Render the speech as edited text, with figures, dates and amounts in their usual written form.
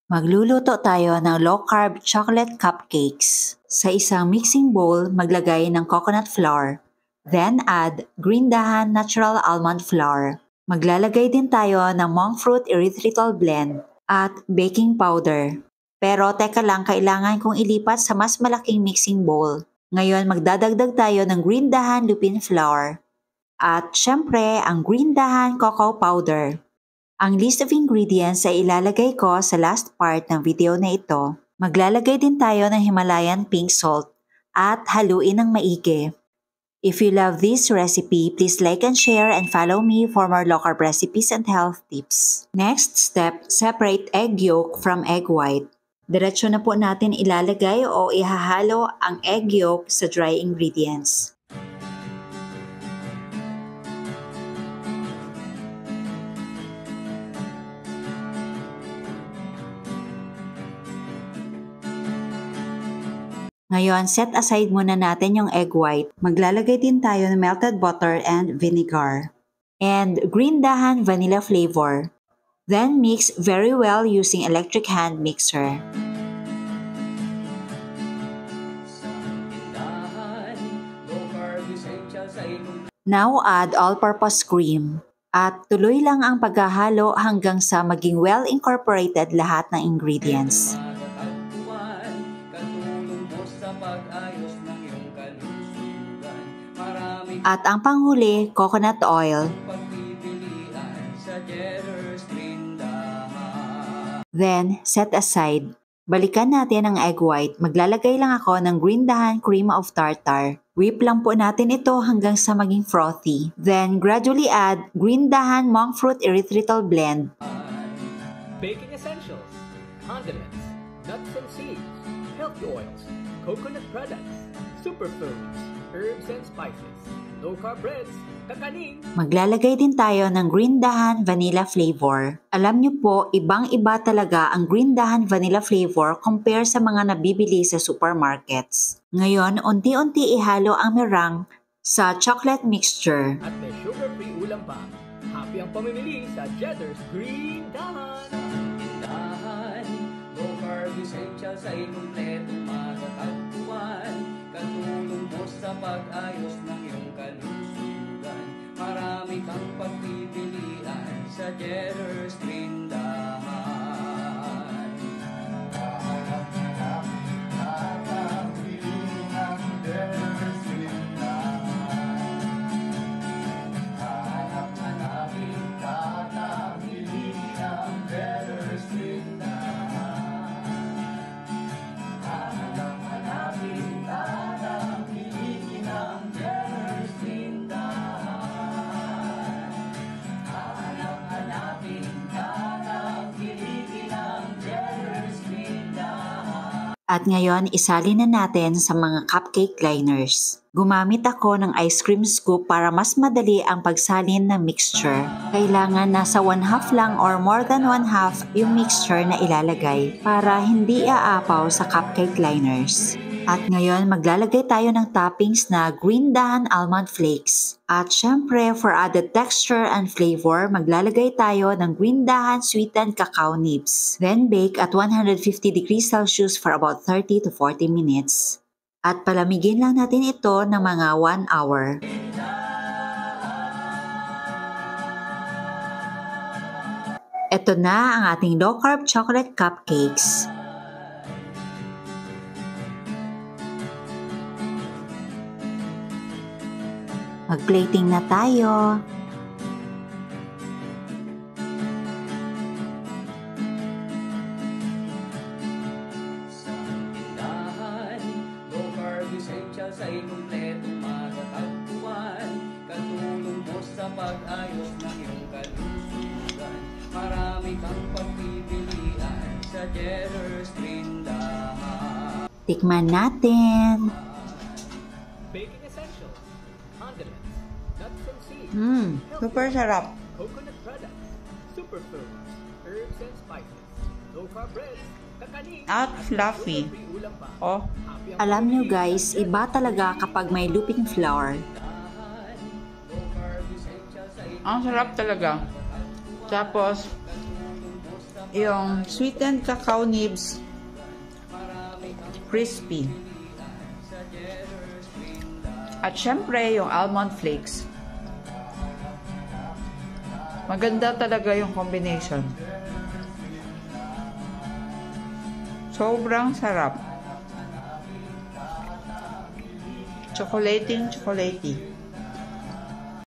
Magluluto tayo ng low-carb chocolate cupcakes. Sa isang mixing bowl, maglagay ng coconut flour. Then add green dahan natural almond flour. Maglalagay din tayo ng monk fruit erythritol blend at baking powder. Pero teka lang, kailangan kong ilipat sa mas malaking mixing bowl. Ngayon, magdadagdag tayo ng green dahan lupin flour. At syempre, ang green dahan cocoa powder. Ang list of ingredients ay ilalagay ko sa last part ng video na ito. Maglalagay din tayo ng Himalayan pink salt at haluin ng maigi. If you love this recipe, please like and share and follow me for more low-carb recipes and health tips. Next step, separate egg yolk from egg white. Diretso na po natin ilalagay o ihahalo ang egg yolk sa dry ingredients. Ngayon, set aside muna natin yung egg white. Maglalagay din tayo ng melted butter and vinegar. And green dahan vanilla flavor. Then mix very well using electric hand mixer. Now add all-purpose cream. At tuloy lang ang paghahalo hanggang sa maging well-incorporated lahat ng ingredients. At ang panghuli, coconut oil. Then, set aside. Balikan natin ang egg white. Maglalagay lang ako ng green dahan cream of tartar. Whip lang po natin ito hanggang sa maging frothy. Then, gradually add green dahan monk fruit erythritol blend. Baking essentials, condiments, nuts and seeds, healthy oils, coconut products, superfoods, herbs and spices, low-carb breads, kakanin. Maglalagay din tayo ng green dahan vanilla flavor. Alam niyo po, ibang-iba talaga ang green dahan vanilla flavor compare sa mga nabibili sa supermarkets. Ngayon, unti-unti ihalo ang meringue sa chocolate mixture. At may sugar-free ulam pa. Happy ang pamimili sa Cheddar's Green Dahan. Dahan, low-carb essentials ay kumpletong matatagpuan. Katulong mo sa pag-ayos ng iyong kalusugan. Marami kang pagpipilian sa Cheddar's Green Dahan. At ngayon, isalin na natin sa mga cupcake liners. Gumamit ako ng ice cream scoop para mas madali ang pagsalin ng mixture. Kailangan nasa 1/2 lang or more than 1/2 yung mixture na ilalagay para hindi aapaw sa cupcake liners. At ngayon, maglalagay tayo ng toppings na green dahan almond flakes. At syempre, for added texture and flavor, maglalagay tayo ng green dahan sweetened cacao nibs. Then bake at 150 degrees Celsius for about 30 to 40 minutes. At palamigin lang natin ito ng mga 1 hour. Ito na ang ating low-carb chocolate cupcakes. Mag-plating na tayo. Sa tindahan, low-carb essentials ay kumpletong matatagpuan. Katulong mo sa pag-ayos ng iyong kalusugan. Marami kang pagpipilian sa Cheddar's Green Dahan. Tikman natin. Baking essentials, condiments, nuts and seeds. Super sarap. Coconut products, superfoods, herbs and spices, low-carb breads, kakanin, At fluffy. sugar-free ulam pa. Oh, Happy ang Alam nyo guys, iba talaga kapag may looping flour. ang sarap talaga. Tapos, yung sweetened cacao nibs, crispy. At syempre, yung almond flakes. Maganda talaga yung combination. Sobrang sarap. Chocolating chocolatey.